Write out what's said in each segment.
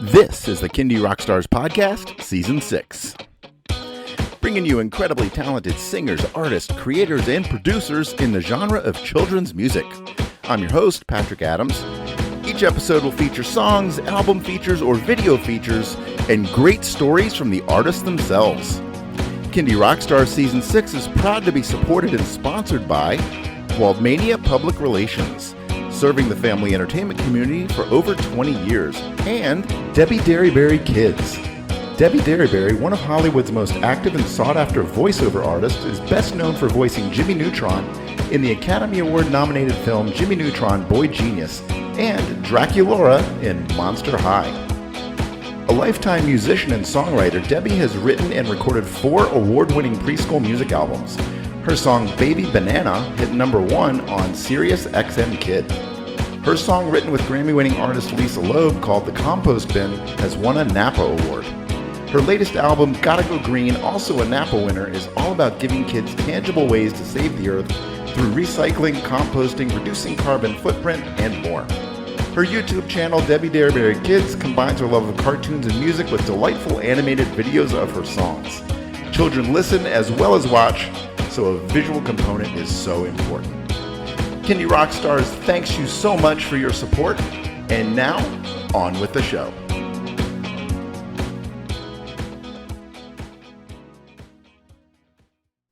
This is the Kindy Rockstars Podcast, Season 6. Bringing you incredibly talented singers, artists, creators, and producers in the genre of children's music. I'm your host, Patrick Adams. Each episode will feature songs, album features, or video features, and great stories from the artists themselves. Kindy Rockstars Season 6 is proud to be supported and sponsored by Waldmania Public Relations, serving the family entertainment community for over 20 years, and Debbie Derryberry Kids. Debbie Derryberry, one of Hollywood's most active and sought-after voiceover artists, is best known for voicing Jimmy Neutron in the Academy Award-nominated film Jimmy Neutron, Boy Genius, and Draculaura in Monster High. A lifetime musician and songwriter, Debbie has written and recorded 4 award-winning preschool music albums. Her song Baby Banana hit #1 on Sirius XM Kid. Her song, written with Grammy-winning artist Lisa Loeb, called The Compost Bin, has won a Napa Award. Her latest album, Gotta Go Green, also a Napa winner, is all about giving kids tangible ways to save the earth through recycling, composting, reducing carbon footprint, and more. Her YouTube channel, Debbie Derryberry Kids, combines her love of cartoons and music with delightful animated videos of her songs. Children listen as well as watch, so a visual component is so important. Kindy Rockstars thanks you so much for your support, and now, on with the show.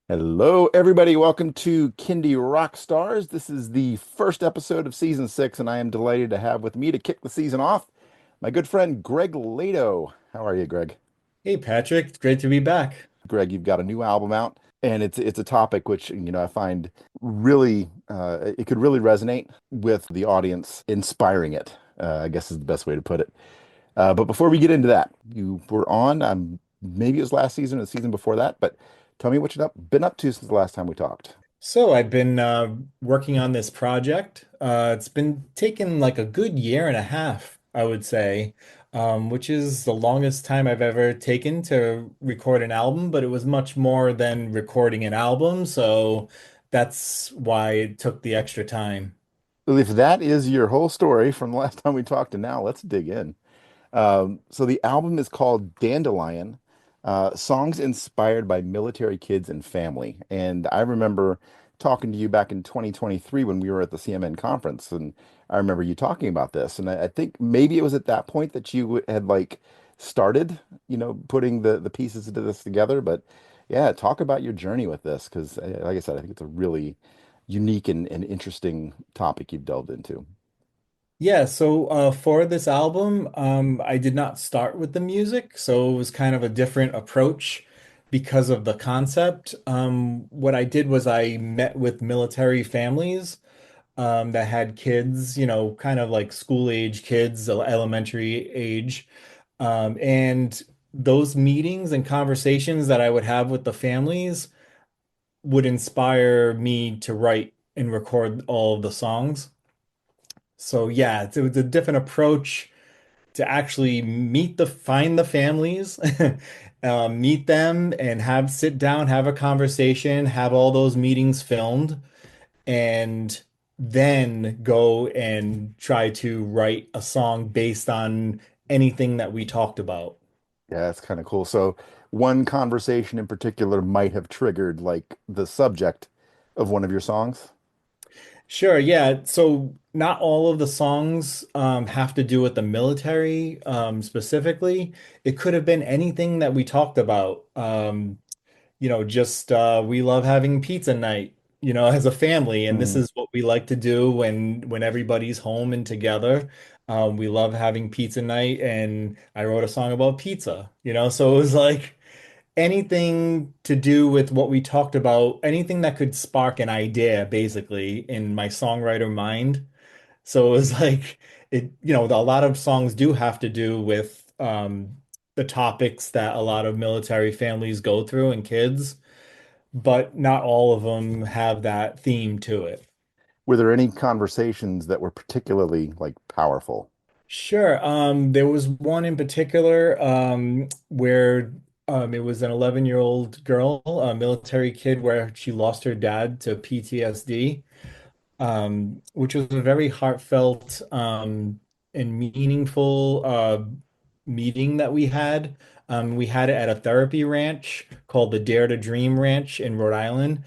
Hello, everybody. Welcome to Kindy Rockstars. This is the first episode of Season 6, and I am delighted to have with me to kick the season off my good friend, Greg Lato. How are you, Greg? Hey Patrick, it's great to be back. Greg, you've got a new album out, and it's a topic which, I find really, it could really resonate with the audience, inspiring it, I guess is the best way to put it. But before we get into that, you were on, maybe it was last season or the season before that, but tell me what you've been up to since the last time we talked. So I've been working on this project. It's been taking like a good year and a half, I would say, which is the longest time I've ever taken to record an album, but it was much more than recording an album, so that's why it took the extra time. Well, if that is your whole story from the last time we talked to now, let's dig in. So the album is called Dandelion, songs inspired by military kids and family. And I remember talking to you back in 2023 when we were at the CMN conference, and I remember you talking about this. And I think maybe it was at that point that you had like started, putting the pieces of this together. But yeah, talk about your journey with this, because like I said, I think it's a really unique and interesting topic you've delved into. Yeah, so for this album, I did not start with the music, so it was kind of a different approach because of the concept. What I did was I met with military families that had kids, kind of like school age kids, elementary age. And those meetings and conversations that I would have with the families would inspire me to write and record all of the songs. So yeah, it was a different approach to actually find the families, meet them and sit down, have a conversation, have all those meetings filmed, and then go and try to write a song based on anything that we talked about. Yeah, that's kind of cool. So one conversation in particular might have triggered like the subject of one of your songs. Sure, yeah. So not all of the songs have to do with the military specifically. It could have been anything that we talked about. Just we love having pizza night, as a family, and this Mm. is what we like to do when everybody's home and together. We love having pizza night, and I wrote a song about pizza, so it was like anything to do with what we talked about, anything that could spark an idea, basically, in my songwriter mind. So it was like a lot of songs do have to do with the topics that a lot of military families go through and kids, but not all of them have that theme to it. Were there any conversations that were particularly like powerful? Sure. There was one in particular where it was an 11-year-old girl, a military kid, where she lost her dad to PTSD, which was a very heartfelt and meaningful meeting that we had. We had it at a therapy ranch called the Dare to Dream Ranch in Rhode Island.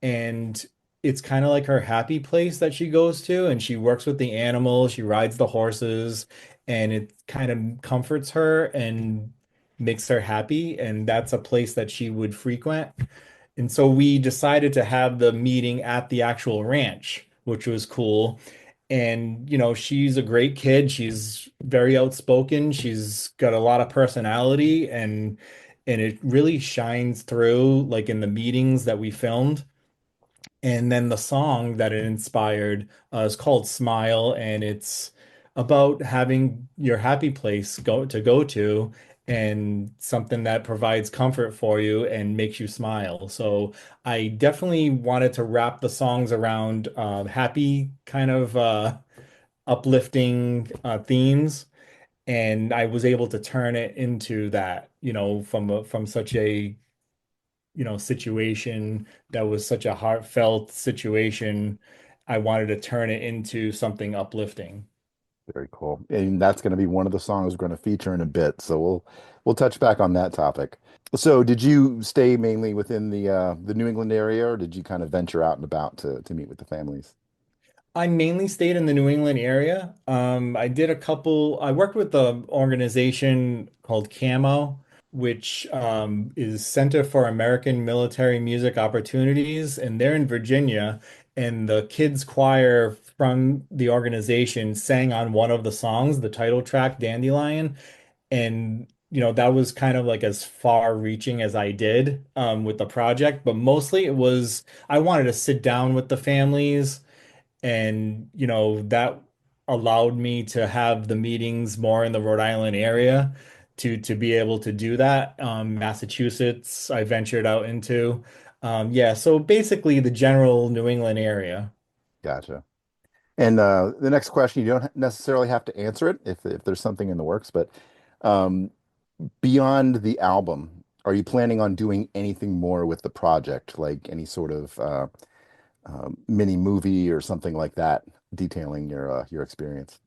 And it's kind of like her happy place that she goes to, and she works with the animals, she rides the horses, and it kind of comforts her and makes her happy. And that's a place that she would frequent. And so we decided to have the meeting at the actual ranch, which was cool. And, she's a great kid. She's very outspoken. She's got a lot of personality, and it really shines through like in the meetings that we filmed. And then the song that it inspired is called Smile, and it's about having your happy place go to and something that provides comfort for you and makes you smile. So I definitely wanted to wrap the songs around happy kind of uplifting themes, and I was able to turn it into that, from such a situation that was such a heartfelt situation. I wanted to turn it into something uplifting. Very cool. And that's going to be one of the songs we're going to feature in a bit. So we'll touch back on that topic. So did you stay mainly within the New England area, or did you kind of venture out and about to meet with the families? I mainly stayed in the New England area. I worked with the organization called CAMMO, which is Center for American Military Music Opportunities, and they're in Virginia. And the kids choir from the organization sang on one of the songs, the title track, Dandelion. And, that was kind of like as far reaching as I did with the project. But mostly it was, I wanted to sit down with the families, and that allowed me to have the meetings more in the Rhode Island area to be able to do that. Massachusetts, I ventured out into. Yeah, so basically the general New England area. Gotcha. And the next question, you don't necessarily have to answer it if there's something in the works, but um, beyond the album, are you planning on doing anything more with the project, like any sort of mini movie or something like that, detailing your experience?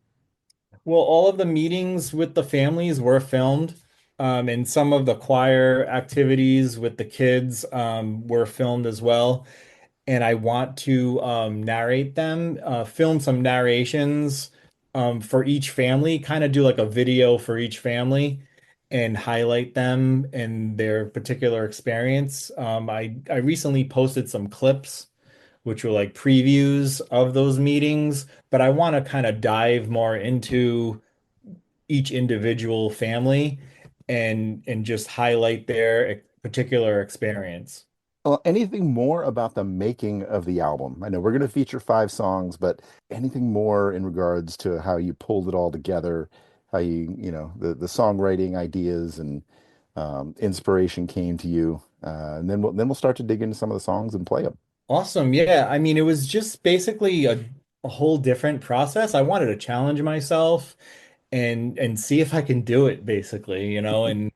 Well, all of the meetings with the families were filmed, and some of the choir activities with the kids were filmed as well. And I want to narrate them, film some narrations for each family, kind of do like a video for each family and highlight them and their particular experience. I recently posted some clips, which were like previews of those meetings, but I want to kind of dive more into each individual family and just highlight their particular experience. Well, anything more about the making of the album? I know we're going to feature 5 songs, but anything more in regards to how you pulled it all together, how the songwriting ideas and inspiration came to you, and then we'll start to dig into some of the songs and play them. Awesome. Yeah. I mean, it was just basically a whole different process. I wanted to challenge myself and see if I can do it, basically, and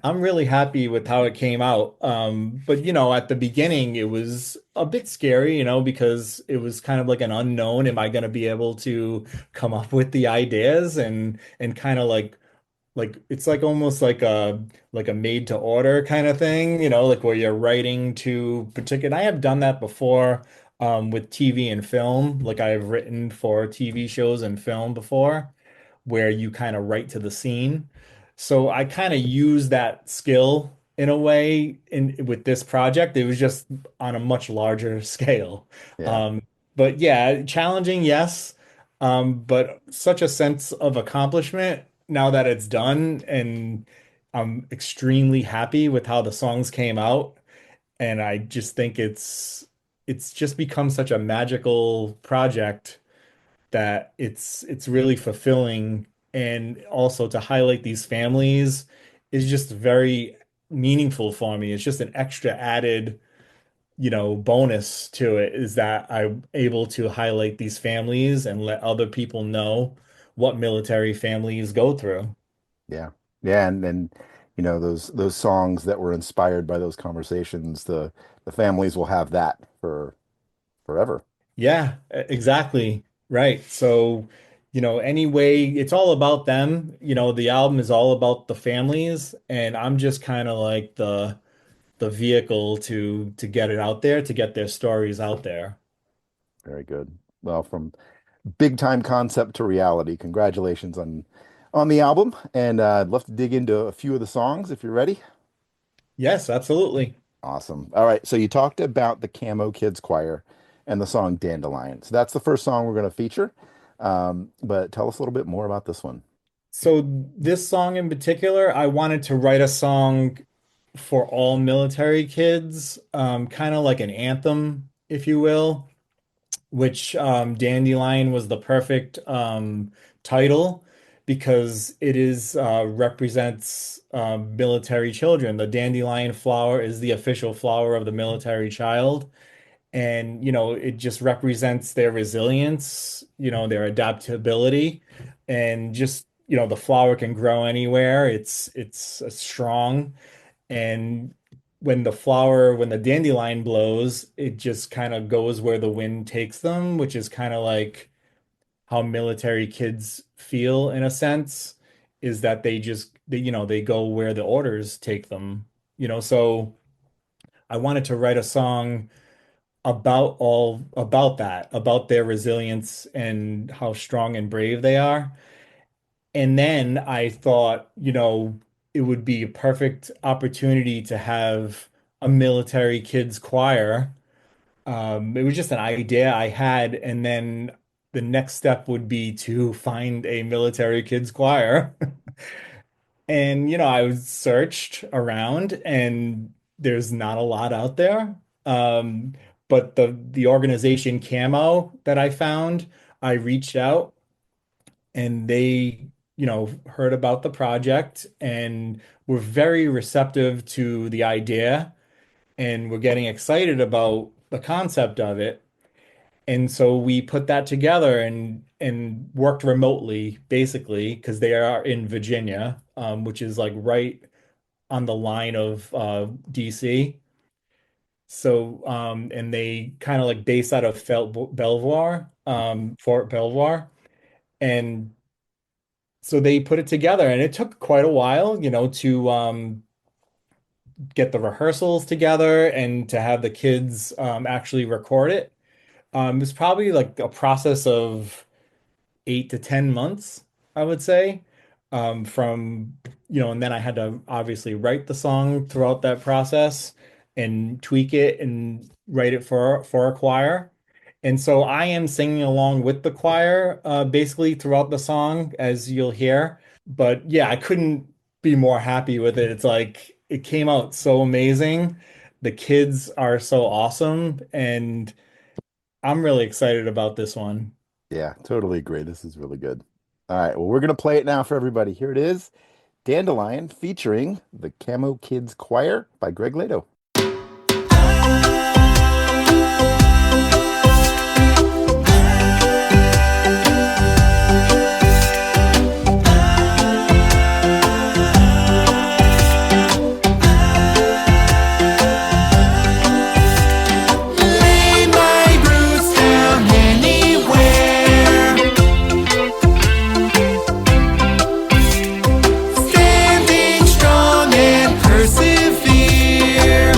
I'm really happy with how it came out. But at the beginning it was a bit scary, because it was kind of like an unknown. Am I going to be able to come up with the ideas and kind of like it's like almost like a made to order kind of thing, like where you're writing to particular. I have done that before with TV and film. Like I've written for TV shows and film before, where you kind of write to the scene. So I kind of use that skill in a way in with this project. It was just on a much larger scale. Yeah. Um, but yeah, challenging, yes. But such a sense of accomplishment now that it's done, and I'm extremely happy with how the songs came out. And I just think it's just become such a magical project that it's really fulfilling. And also to highlight these families is just very meaningful for me. It's just an extra added, bonus to it, is that I'm able to highlight these families and let other people know what military families go through. Yeah. Yeah, and those songs that were inspired by those conversations, the families will have that for forever. Yeah, exactly. Right. So, anyway, it's all about them. The album is all about the families, and I'm just kind of like the vehicle to get it out there, to get their stories out there. Very good. Well, from big time concept to reality, congratulations on the album. And I'd love to dig into a few of the songs if you're ready. Yes, absolutely. Awesome. All right. So you talked about the Camo Kids Choir and the song Dandelion. So that's the first song we're going to feature. But tell us a little bit more about this one. So this song in particular, I wanted to write a song for all military kids, kind of like an anthem, if you will, which Dandelion was the perfect title because it is represents military children. The dandelion flower is the official flower of the military child. And, it just represents their resilience, their adaptability, and just, the flower can grow anywhere. It's strong. And when the dandelion blows, it just kind of goes where the wind takes them, which is kind of like how military kids feel in a sense, is that they go where the orders take them. So I wanted to write a song about that, about their resilience and how strong and brave they are. And then I thought, it would be a perfect opportunity to have a military kids choir. It was just an idea I had, and then the next step would be to find a military kids choir. And I searched around, and there's not a lot out there. Um, but the organization CAMMO that I found, I reached out, and they, heard about the project and were very receptive to the idea, and were getting excited about the concept of it. And so we put that together and worked remotely, basically, because they are in Virginia, which is like right on the line of DC. So and they kind of like based out of Belvoir, Fort Belvoir. And so they put it together, and it took quite a while, to get the rehearsals together and to have the kids actually record it. It was probably like a process of 8 to 10 months, I would say. From, and then I had to obviously write the song throughout that process and tweak it and write it for a choir. And so I am singing along with the choir, basically throughout the song, as you'll hear. But yeah, I couldn't be more happy with it. It's like it came out so amazing. The kids are so awesome, and I'm really excited about this one. Yeah, totally agree. This is really good. All right. Well, we're going to play it now for everybody. Here it is. Dandelion featuring the Camo Kids Choir by Greg Lato. Standing strong and persevere.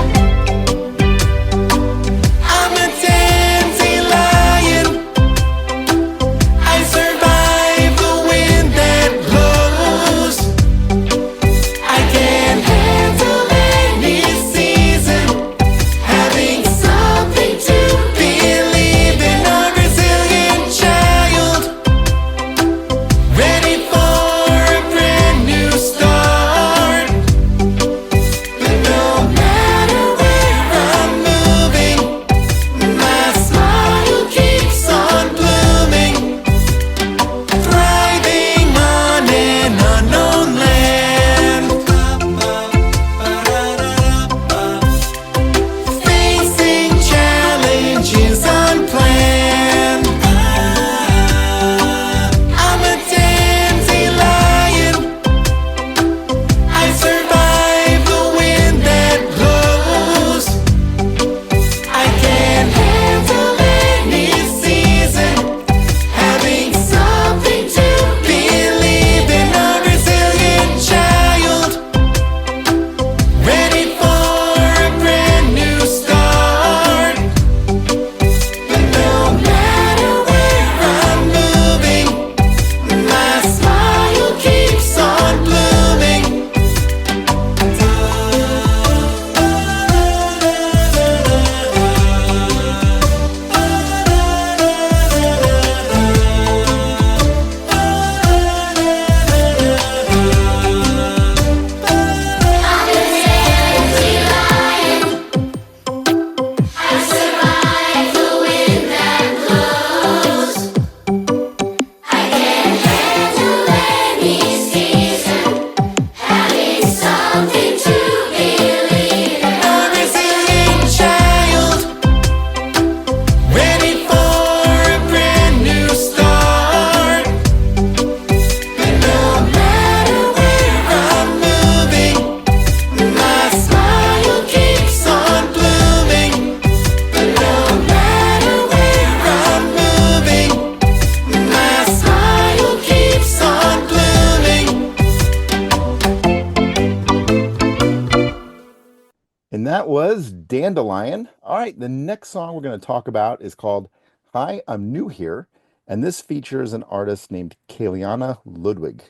And that was Dandelion. All right, the next song we're going to talk about is called Hi, I'm New Here, and this features an artist named Kaleyana Ludwig.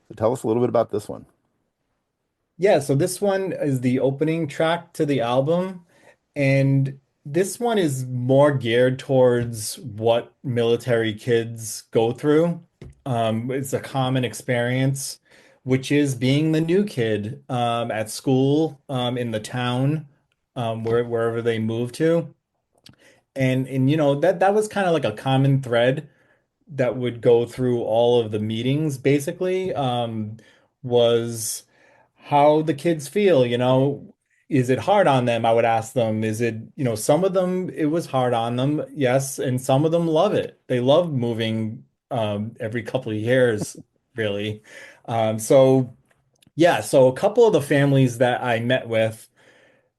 So tell us a little bit about this one. Yeah, so this one is the opening track to the album, and this one is more geared towards what military kids go through. It's a common experience, which is being the new kid at school, in the town, wherever they move to. And that was kind of like a common thread that would go through all of the meetings basically, was how the kids feel, is it hard on them? I would ask them, is it, some of them it was hard on them, yes, and some of them love it. They love moving every couple of years, really. So yeah, so a couple of the families that I met with,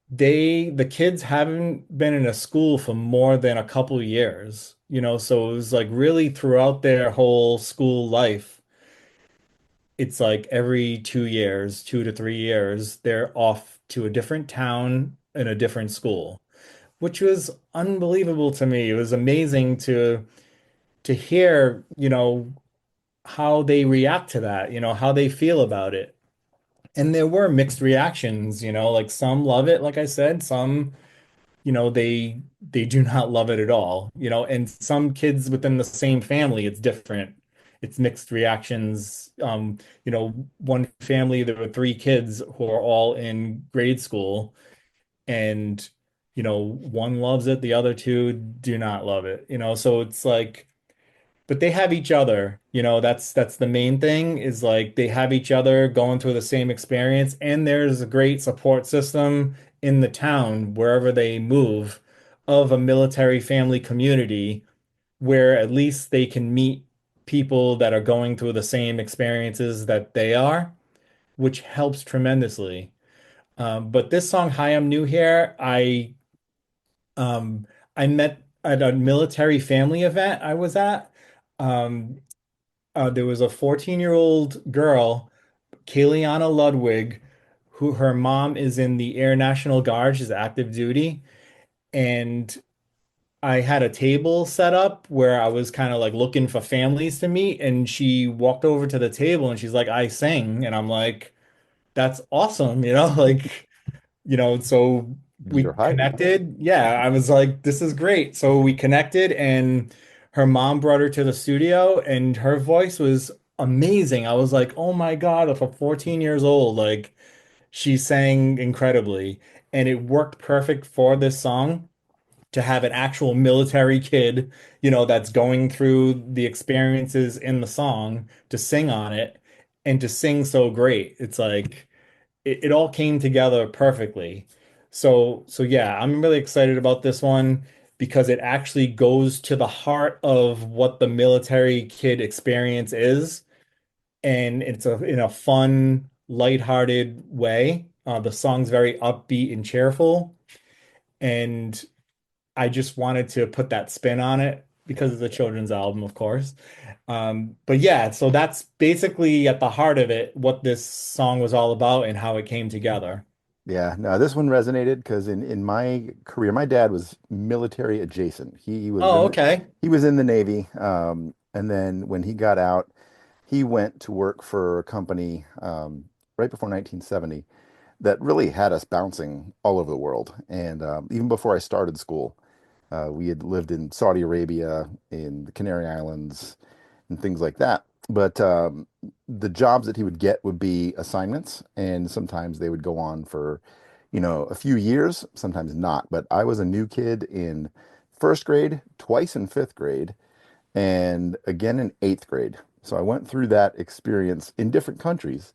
the kids haven't been in a school for more than a couple of years, so it was like really throughout their whole school life, it's like every 2 years, 2 to 3 years, they're off to a different town in a different school, which was unbelievable to me. It was amazing to hear, how they react to that, how they feel about it. And there were mixed reactions, like some love it, like I said, some they do not love it at all, and some kids within the same family, it's different. It's mixed reactions. One family, there were three kids who are all in grade school, and one loves it, the other two do not love it, so it's like, but they have each other, that's the main thing, is like they have each other going through the same experience, and there's a great support system in the town wherever they move, of a military family community where at least they can meet people that are going through the same experiences that they are, which helps tremendously. But this song, Hi, I'm New Here, um, I met at a military family event I was at. Um, there was a 14-year-old girl, Kaleyana Ludwig, who her mom is in the Air National Guard. She's active duty. And I had a table set up where I was kind of like looking for families to meet. And she walked over to the table and she's like, I sing. And I'm like, that's awesome, like, so we You're hired. connected. Yeah, I was like, this is great. So we connected, and her mom brought her to the studio, and her voice was amazing. I was like, oh my God, for 14 years old, like she sang incredibly. And it worked perfect for this song, to have an actual military kid, that's going through the experiences in the song, to sing on it and to sing so great. It's like, it all came together perfectly. So yeah, I'm really excited about this one because it actually goes to the heart of what the military kid experience is, and it's in a fun, lighthearted way. The song's very upbeat and cheerful, and I just wanted to put that spin on it because it's a children's album, of course. But yeah, so that's basically at the heart of it, what this song was all about and how it came together. Yeah, no, this one resonated because in my career, my dad was military adjacent. Oh, okay. He was in the Navy, and then when he got out, he went to work for a company right before 1970 that really had us bouncing all over the world. And even before I started school, we had lived in Saudi Arabia, in the Canary Islands, and things like that. But the jobs that he would get would be assignments, and sometimes they would go on for, a few years, sometimes not. But I was a new kid in first grade, twice in fifth grade, and again in eighth grade. So I went through that experience in different countries.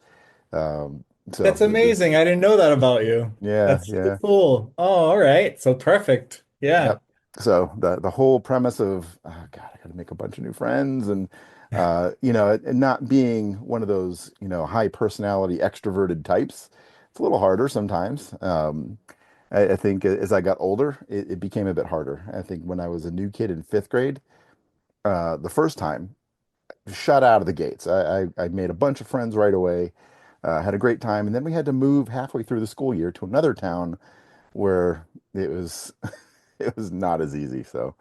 Um, so That's amazing. I didn't know that about you. yeah, That's so yeah. cool. Oh, all right. So perfect. Yeah. Yep. So the whole premise of, oh God, I got to make a bunch of new friends, and and not being one of those high personality extroverted types, it's a little harder sometimes. I think as I got older, it became a bit harder. I think when I was a new kid in fifth grade, the first time, shot out of the gates. I made a bunch of friends right away, had a great time, and then we had to move halfway through the school year to another town where it was it was not as easy. So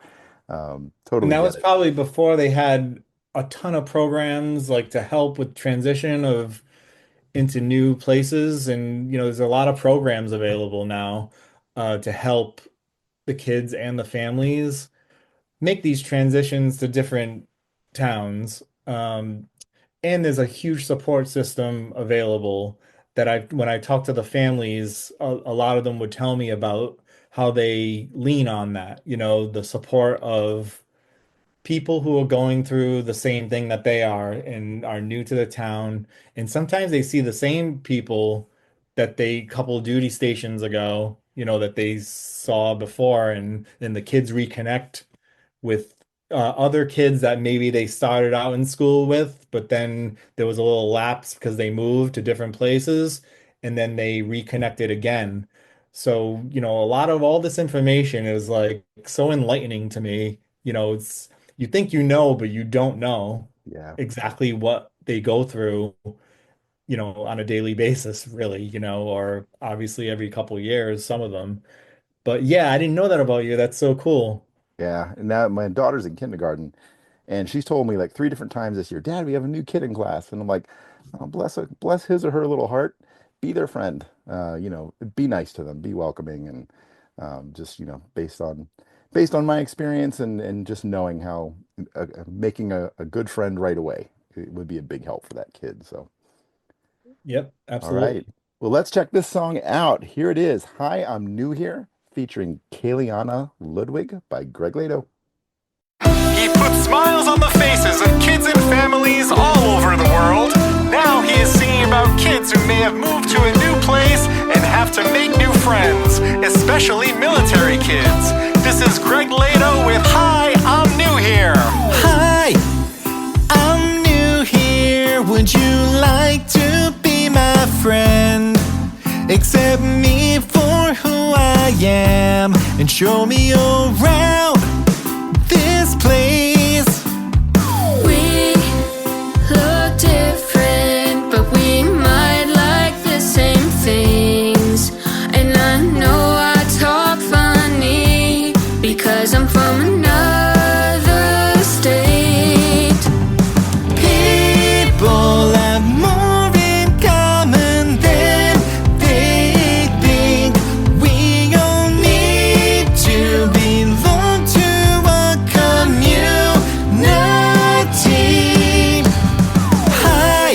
And totally that get was it. probably before they had a ton of programs like to help with transition of into new places. And there's a lot of programs available now to help the kids and the families make these transitions to different towns. And there's a huge support system available that when I talk to the families, a lot of them would tell me about how they lean on that, the support of people who are going through the same thing that they are and are new to the town. And sometimes they see the same people that they couple duty stations ago, that they saw before, and the kids reconnect with other kids that maybe they started out in school with, but then there was a little lapse because they moved to different places and then they reconnected again. So, a lot of all this information is like so enlightening to me. It's you think but you don't know Yeah. exactly what they go through, on a daily basis, really, or obviously every couple years, some of them. But yeah, I didn't know that about you. That's so cool. Yeah. And now my daughter's in kindergarten. And she's told me like three different times this year, Dad, we have a new kid in class. And I'm like, oh, bless his or her little heart. Be their friend. Be nice to them, be welcoming, and just, based on my experience and just knowing how making a good friend right away, it would be a big help for that kid. So, Yep, all right. absolutely. Well, let's check this song out. Here it is. Hi, I'm New Here, featuring Kaleyana Ludwig by Greg Lato. He puts smiles on the faces of kids and families all over the world. Now he is singing about kids who may have moved to a new place and have to make new friends, especially military kids. This is Greg Lato with Hi, I'm New Here. Hi, I'm new here. Would you like to be my friend? Accept me for who I am and show me around this place. We look different, but we might like the same things. And I know I talk funny because I'm from another state. People have more in common than they think. We all need to belong to a community. Hi,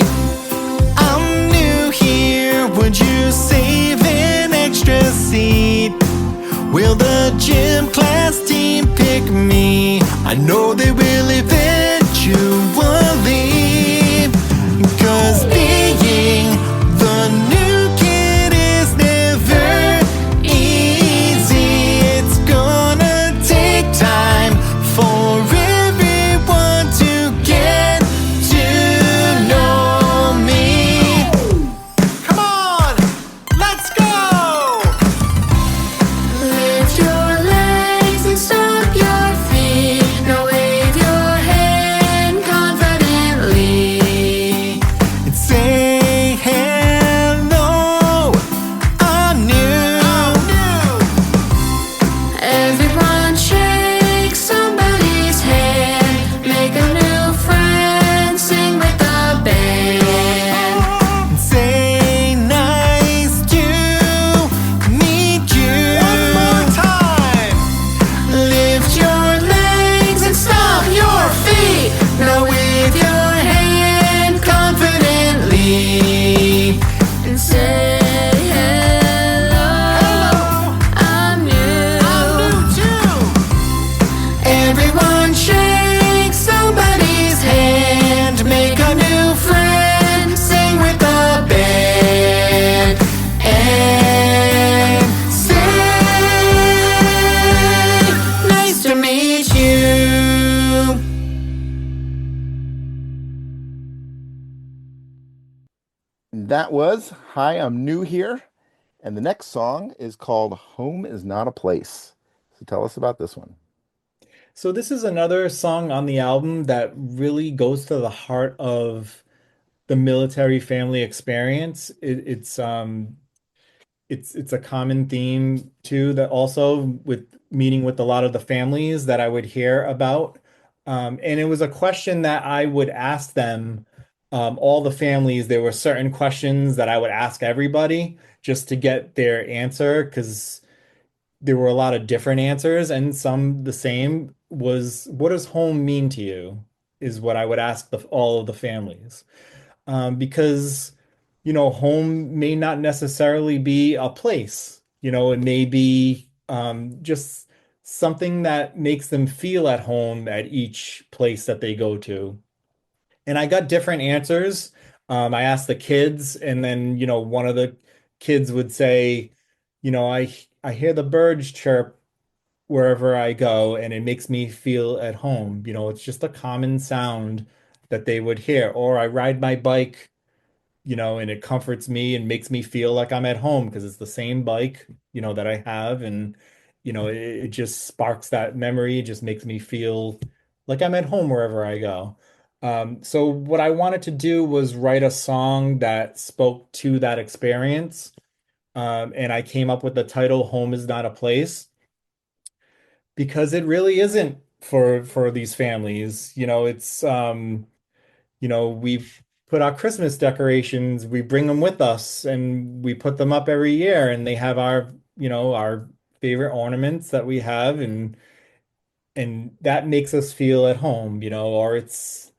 I'm new here. Would you save an extra seat? Will the gym class team pick me? I know they will eventually. 'Cause being the new kid is never easy. It's gonna take time for everyone to get to know me. Come on, let's go! Lift your legs and stomp your feet. Now wave your hand confidently. And say hello. I'm new. Everyone shake somebody's hand. Make a new friend. Sing with the band. And say nice to meet you. One more time. Lift your legs and stomp your feet. Now wave your hand confidently. And say hello. I'm new. too. Everyone shake somebody's hand. Make a new friend. Sing with the band. And say nice to meet you. That was Hi, I'm New Here. And the next song is called Home is Not a Place. So tell us about this one. So this is another song on the album that really goes to the heart of the military family experience. it's a common theme too, that also with meeting with a lot of the families that I would hear about. And it was a question that I would ask them, all the families. There were certain questions that I would ask everybody just to get their answer, because there were a lot of different answers, and some the same. Was, what does home mean to you? Is what I would ask all of the families. Because, home may not necessarily be a place. It may be just something that makes them feel at home at each place that they go to. And I got different answers. I asked the kids, and then, one of the kids would say, I hear the birds chirp wherever I go, and it makes me feel at home. It's just a common sound that they would hear. Or I ride my bike, and it comforts me and makes me feel like I'm at home because it's the same bike, that I have. And, it just sparks that memory. It just makes me feel like I'm at home wherever I go. So what I wanted to do was write a song that spoke to that experience. And I came up with the title "Home Is Not a Place," because it really isn't for these families. We've put our Christmas decorations, we bring them with us and we put them up every year, and they have our favorite ornaments that we have, and that makes us feel at home. Or it's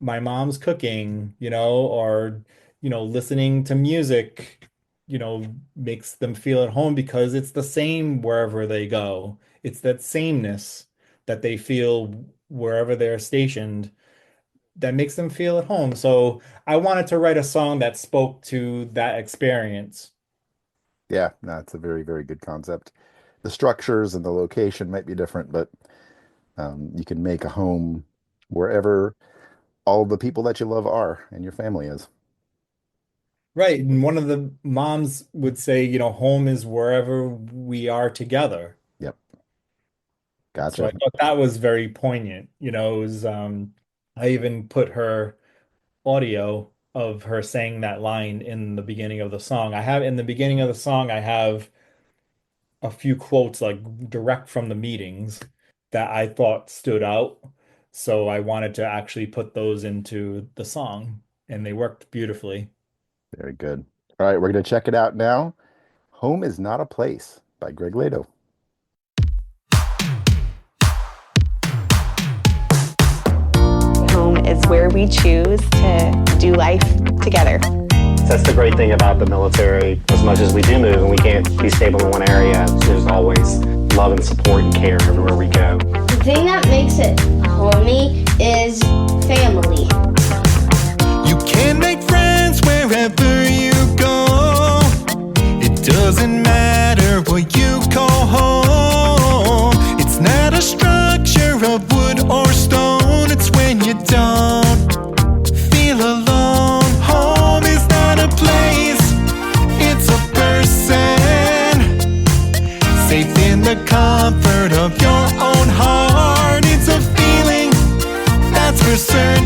my mom's cooking, or listening to music, makes them feel at home because it's the same wherever they go. It's that sameness that they feel wherever they're stationed that makes them feel at home. So I wanted to write a song that spoke to that experience. Yeah, no, it's a very, very good concept. The structures and the location might be different, but you can make a home wherever all the people that you love are and your family is. Right. And one of the moms would say, home is wherever we are together. Yep. So I Gotcha. thought that was very poignant. It was, I even put her audio of her saying that line in the beginning of the song. In the beginning of the song, I have a few quotes like direct from the meetings that I thought stood out. So I wanted to actually put those into the song, and they worked beautifully. Very good. All right, we're going to check it out now. Home is Not a Place by Greg Lato. Home is where we choose to do life together. That's the great thing about the military. As much as we do move and we can't be stable in one area, there's always love and support and care everywhere we go. The thing that makes it homey is family. You can make friends wherever you go. It doesn't matter what you call home. It's not a structure of wood or stone. It's when you don't feel alone. Home is not a place, it's a person. Safe in the comfort of your own heart. It's a feeling, that's for certain.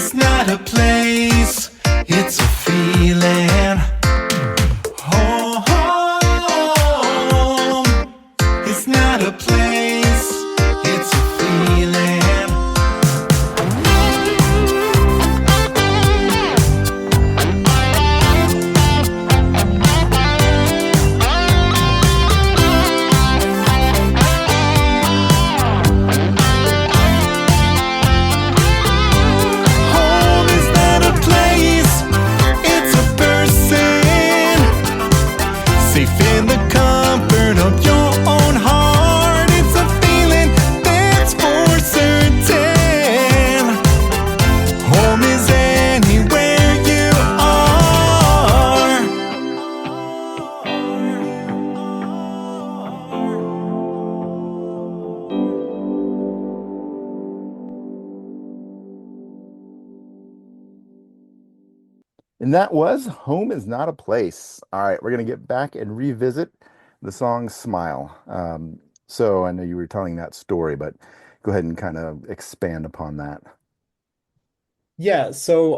is not a place, it's a feeling. Home is not a place, it's a feeling. Home is not a place, it's a person. Safe in the comfort of your own heart. It's a feeling that's for certain. Home is anywhere you are. And that was Home is Not a Place. All right, we're going to get back and revisit the song Smile. So I know you were telling that story, but go ahead and kind of expand upon that. Yeah, so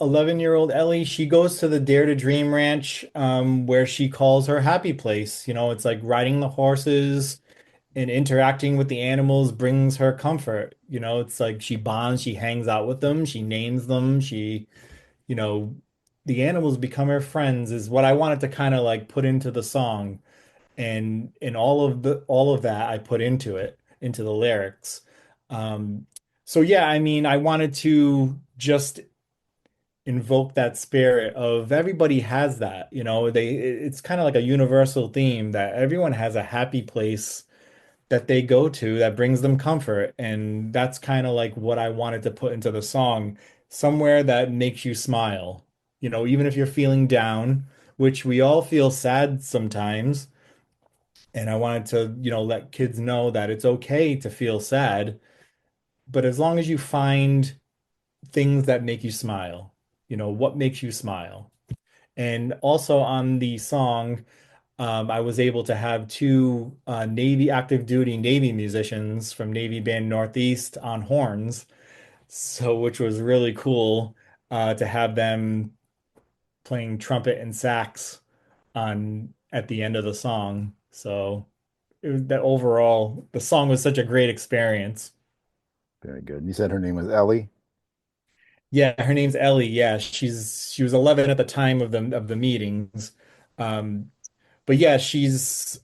11-year-old Ellie, she goes to the Dare to Dream Ranch, where she calls her happy place. You know, it's like riding the horses and interacting with the animals brings her comfort. You know, it's like she bonds, she hangs out with them, she names them, you know, the animals become her friends is what I wanted to kind of like put into the song. And all of that I put into it, into the lyrics. Um, so yeah, I mean, I wanted to just invoke that spirit of everybody has that, you know, it's kind of like a universal theme that everyone has a happy place that they go to that brings them comfort. And that's kind of like what I wanted to put into the song, somewhere that makes you smile. You know, even if you're feeling down, which we all feel sad sometimes. And I wanted to, you know, let kids know that it's okay to feel sad, but as long as you find things that make you smile, you know, what makes you smile. And also on the song, I was able to have two Navy active duty Navy musicians from Navy Band Northeast on horns. So, which was really cool to have them playing trumpet and sax on at the end of the song. So it was that overall, the song was such a great experience. Very good. You said her name was Ellie. Yeah, her name's Ellie. Yeah, she was 11 at the time of the meetings. Um, but yeah, she's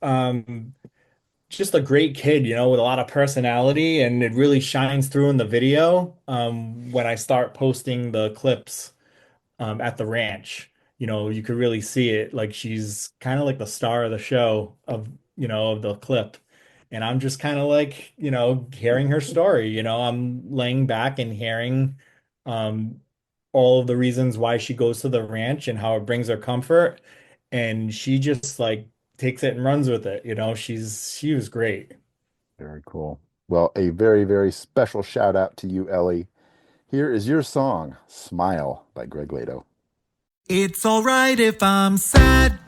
just a great kid, you know, with a lot of personality, and it really shines through in the video when I start posting the clips at the ranch. You know, you could really see it. Like she's kind of like the star of the show of, you know, of the clip. And I'm just kind of like, you know, hearing her story. You know, I'm laying back and hearing um, all of the reasons why she goes to the ranch and how it brings her comfort. And she just like takes it and runs with it. You know, she was great. Very cool. Well, a very, very special shout out to you, Ellie. Here is your song, Smile by Greg Lato. It's alright if I'm sad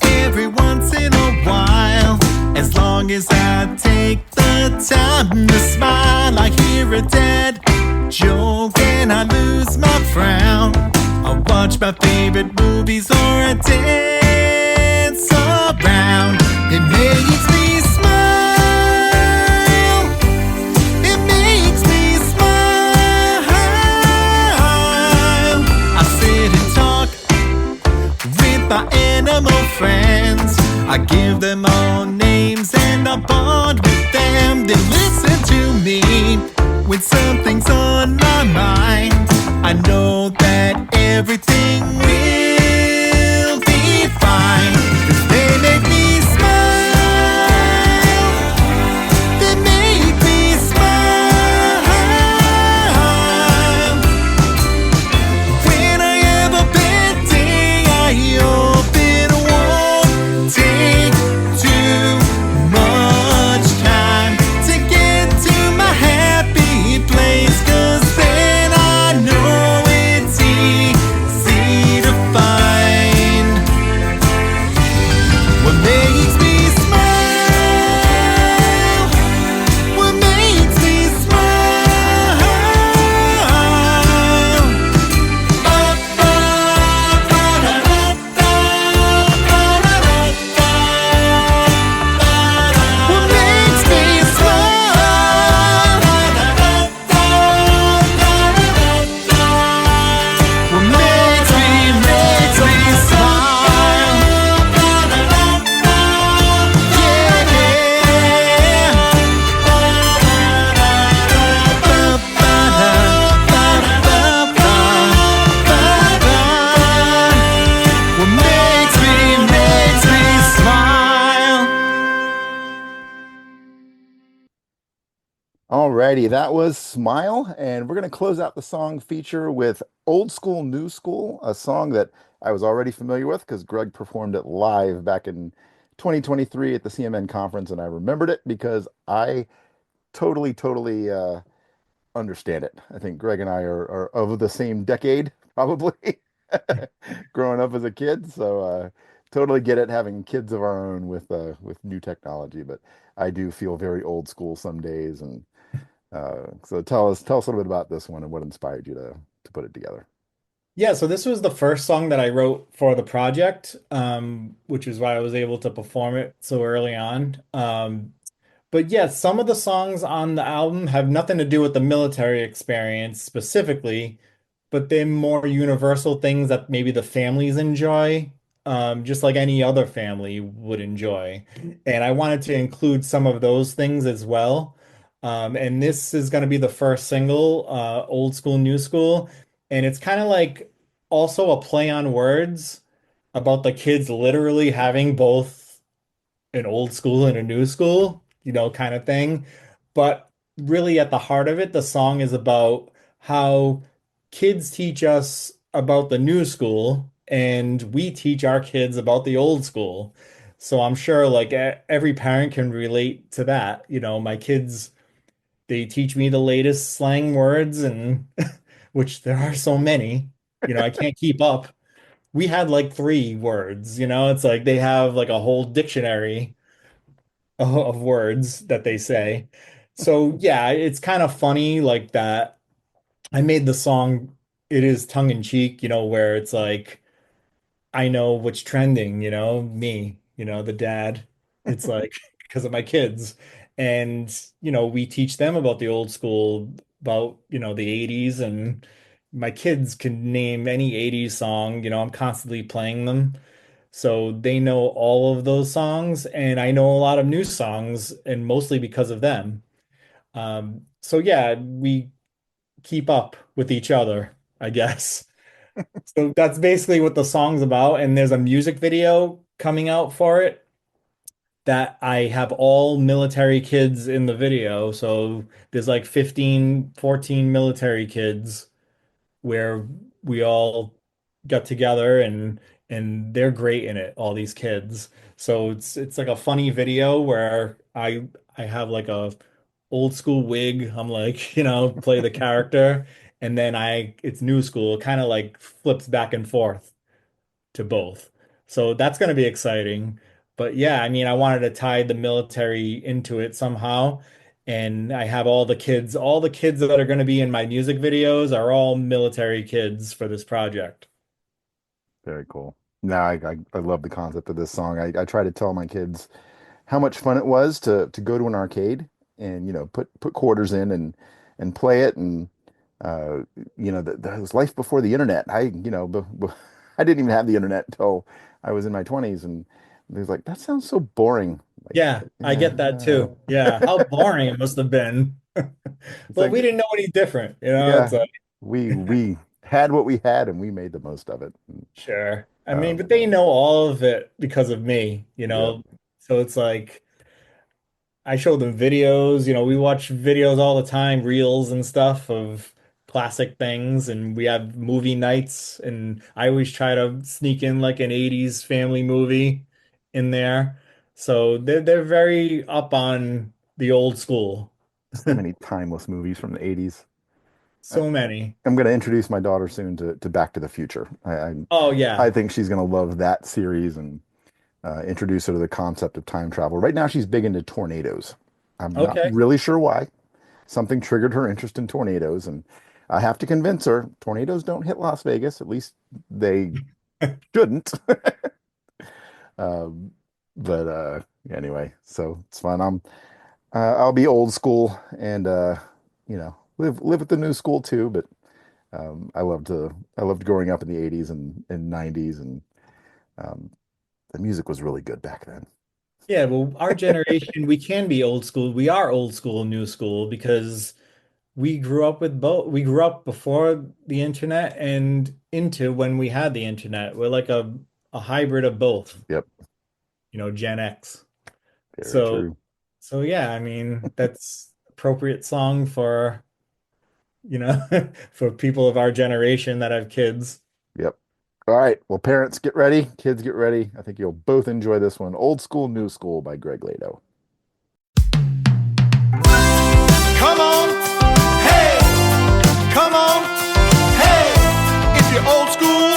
every once in a while, as long as I take the time to smile. I hear a dad joke and I lose my frown. I watch my favorite movies or I dance around. It makes me smile. It makes me smile. I sit and talk with my animal friends. I give them all names and I bond with them. They listen to me when something's on my mind. I know that everything will be fine, 'cause they make me smile. They make me smile. When I have a bad day, I hope it won't take too much time to get to my happy place. Alrighty, that was Smile, and we're going to close out the song feature with Old School, New School, a song that I was already familiar with because Greg performed it live back in 2023 at the CMN conference, and I remembered it because I totally understand it. I think Greg and I are of the same decade, probably, growing up as a kid, so totally get it having kids of our own with new technology, but I do feel very old school some days, and so tell us a little bit about this one and what inspired you to put it together. Yeah, so this was the first song that I wrote for the project, which is why I was able to perform it so early on. But yeah, some of the songs on the album have nothing to do with the military experience specifically, but they're more universal things that maybe the families enjoy, just like any other family would enjoy. And I wanted to include some of those things as well. And this is going to be the first single, Old School, New School. And it's kind of like also a play on words about the kids literally having both an old school and a new school, kind of thing. But really, at the heart of it, the song is about how kids teach us about the new school and we teach our kids about the old school. So I'm sure like every parent can relate to that. My kids, they teach me the latest slang words and which there are so many, I can't keep up. We had like three words, it's like they have like a whole dictionary of words that they say. So yeah, it's kind of funny like that. I made the song, it is tongue in cheek, where it's like I know what's trending, me, the dad. It's like because of my kids. And, we teach them about the old school, about, the 80s, and my kids can name any 80s song, I'm constantly playing them. So they know all of those songs, and I know a lot of new songs, and mostly because of them. So yeah, we keep up with each other, I guess. So that's basically what the song's about. And there's a music video coming out for it that I have all military kids in the video. So there's like 15, 14 military kids where we all got together and they're great in it, all these kids. So it's like a funny video where I have like a old school wig. I'm like, play the character, and then it's new school. It kind of like flips back and forth to both. So that's going to be exciting. But yeah, I mean, I wanted to tie the military into it somehow. And I have all the kids that are going to be in my music videos are all military kids for this project. Very cool. No, I love the concept of this song. I try to tell my kids how much fun it was to go to an arcade and put quarters in and play it, and uh that was life before the internet. I didn't even have the internet until I was in my 20s, and it was like that sounds so boring. Like, Yeah, I yeah, get that too. Yeah, how boring it must have been. it's Well, like we didn't know any different, It's yeah, like, we had what we had and we made the most of it. sure. I mean, Um, but they know all of it because of me, yeah, So it's like I show them videos, we watch videos all the time, reels and stuff of classic things, and we have movie nights, and I always try to sneak in like an 80s family movie in there. So they're very up on the old school. so many timeless movies from the 80s. I, So many. I'm going to introduce my daughter soon to Back to the Future. Oh I yeah. think she's going to love that series, and introduce her to the concept of time travel. Right now, she's big into tornadoes. I'm not Okay. really sure why. Something triggered her interest in tornadoes, and I have to convince her tornadoes don't hit Las Vegas. At least they shouldn't. Um, but anyway, so it's fun. I'll be old school and live with the new school too. But I loved growing up in the 80s and 90s, and um, the music was really good back then. Yeah, well, our generation, we can be old school. We are old school, new school because we grew up with both. We grew up before the internet and into when we had the internet. We're like a hybrid of both, Yep, Gen X. very So true. so yeah, I mean, that's appropriate song for, for people of our generation that have kids. Yep. All right. Well, parents, get ready. Kids, get ready. I think you'll both enjoy this one. Old School, New School by Greg Lato. Come on, hey, come on, hey. If you're old school,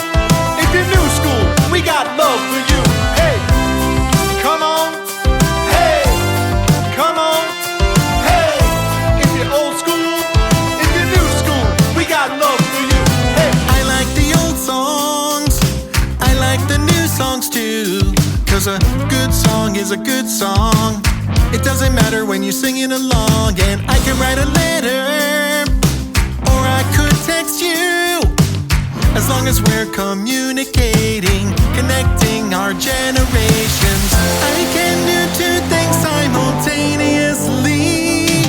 if you're new school, we got love for you. Hey, come on, hey, come on, hey. If you're old school, if you're new school, we got love for you. Hey, I like the old songs, I like the new songs too. 'Cause a good song is a good song. It doesn't matter when you're singing along. And I can write a letter, or I could text you. As long as we're communicating, connecting our generations. I can do two things simultaneously.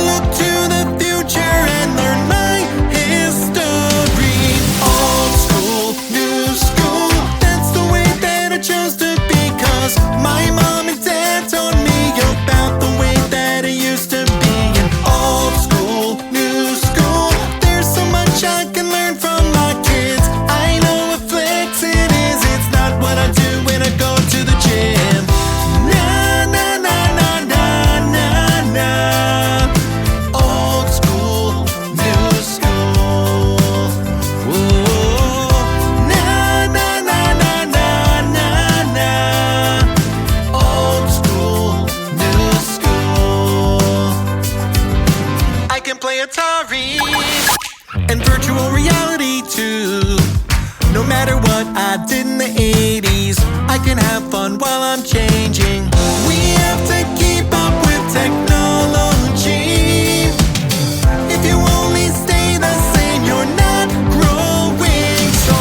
Look to the future and learn my history. Old school, new school, that's the way that I chose to be. 'Cause my mom and dad told me about the way that it used to be. And old school, new school, there's so much I can learn from my kids. I know what flex it is, it's not what I do when I go to the gym. Na na na na na na na. Old school, new school. Whoa. Na na na na na na na. Old school, new school. I can play Atari and virtual reality too. No matter what I did in the 80s, I can have fun while I'm changing. We have to keep up with technology. If you only stay the same, you're not growing. So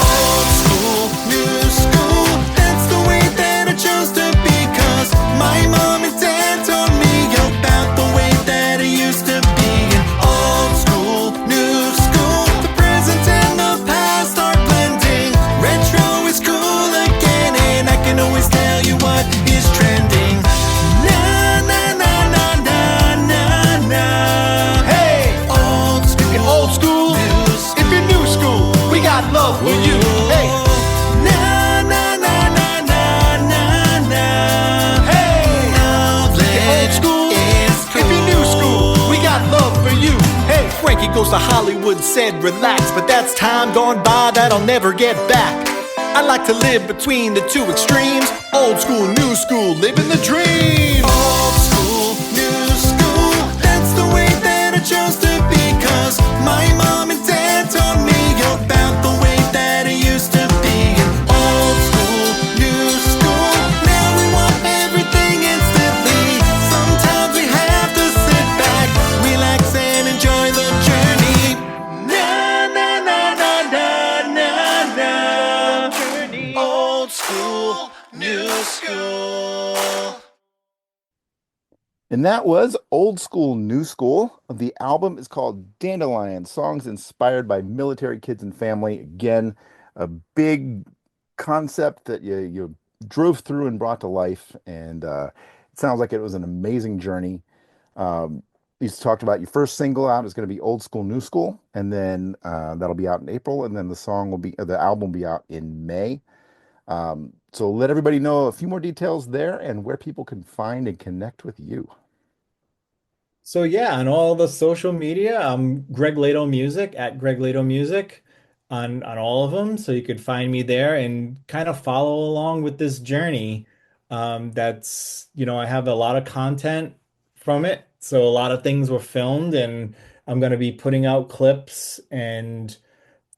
old school, new school, that's the way that I chose to be. 'Cause my mom and dad told me about the way that it used to be. And old school, new school, the present and the past are blending. Retro is cool again, and I can always tell you what is trending. Na na na na na na na. hey, Old if school, you're old school, new if you're new school, we got love for you. Hey, Na na na na na na na. hey, Knowledge if you're old school, is if you're new school, cool. we got love for you. Hey, Frankie Goes to Hollywood said relax, but that's time gone by that I'll never get back. I like to live between the two extremes, old school, new school, living the dream. Old school, new school, that's the way that I chose to be. 'Cause my mom and dad told me about the way that it used to be. And old school, new school, now we want everything instantly. Sometimes we have to sit back, relax and enjoy the journey. Na na na na na na na. Old school, new school. And that was Old School, New School. The album is called Dandelion, songs inspired by military kids and family. Again, a big concept that you drove through and brought to life. And it sounds like it was an amazing journey. You talked about your first single out is going to be Old School, New School. And then that'll be out in April. And then the album will be out in May. So let everybody know a few more details there and where people can find and connect with you. So yeah, on all the social media, Greg Lato Music at Greg Lato Music on all of them. So you could find me there and kind of follow along with this journey. I have a lot of content from it. So a lot of things were filmed and I'm going to be putting out clips and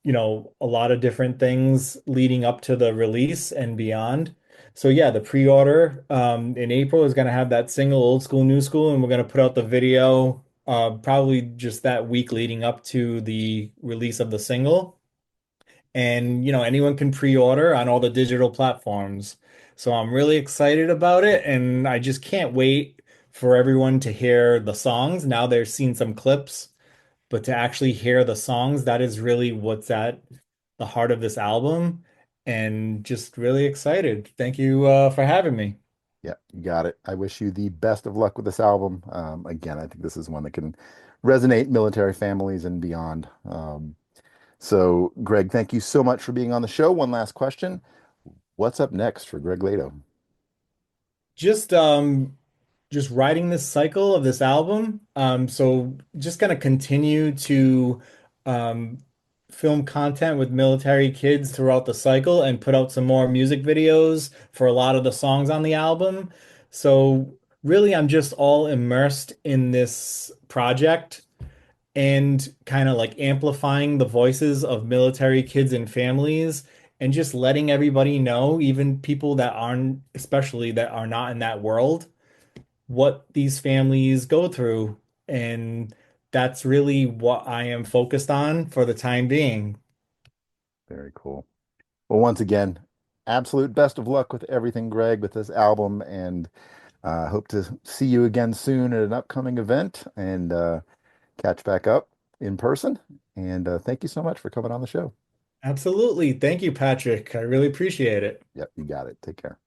a lot of different things leading up to the release and beyond. So yeah, the pre-order in April is going to have that single Old School, New School, and we're going to put out the video probably just that week leading up to the release of the single. And anyone can pre-order on all the digital platforms. So I'm really excited about it, and I just can't wait for everyone to hear the songs. Now they're seeing some clips, but to actually hear the songs, that is really what's at the heart of this album, and just really excited. Thank you for having me. Yeah, you got it. I wish you the best of luck with this album. Again, I think this is one that can resonate military families and beyond. So, Greg, thank you so much for being on the show. One last question. What's up next for Greg Lato? Just um just writing this cycle of this album. So just gonna continue to um film content with military kids throughout the cycle and put out some more music videos for a lot of the songs on the album. So really I'm just all immersed in this project and kind of like amplifying the voices of military kids and families and just letting everybody know, even people that aren't, especially that are not in that world, what these families go through. And that's really what I am focused on for the time being. Very cool. Well, once again, absolute best of luck with everything, Greg, with this album, and hope to see you again soon at an upcoming event and catch back up in person. And thank you so much for coming on the show. Absolutely. Thank you, Patrick. I really appreciate it. Yep, you got it. Take care.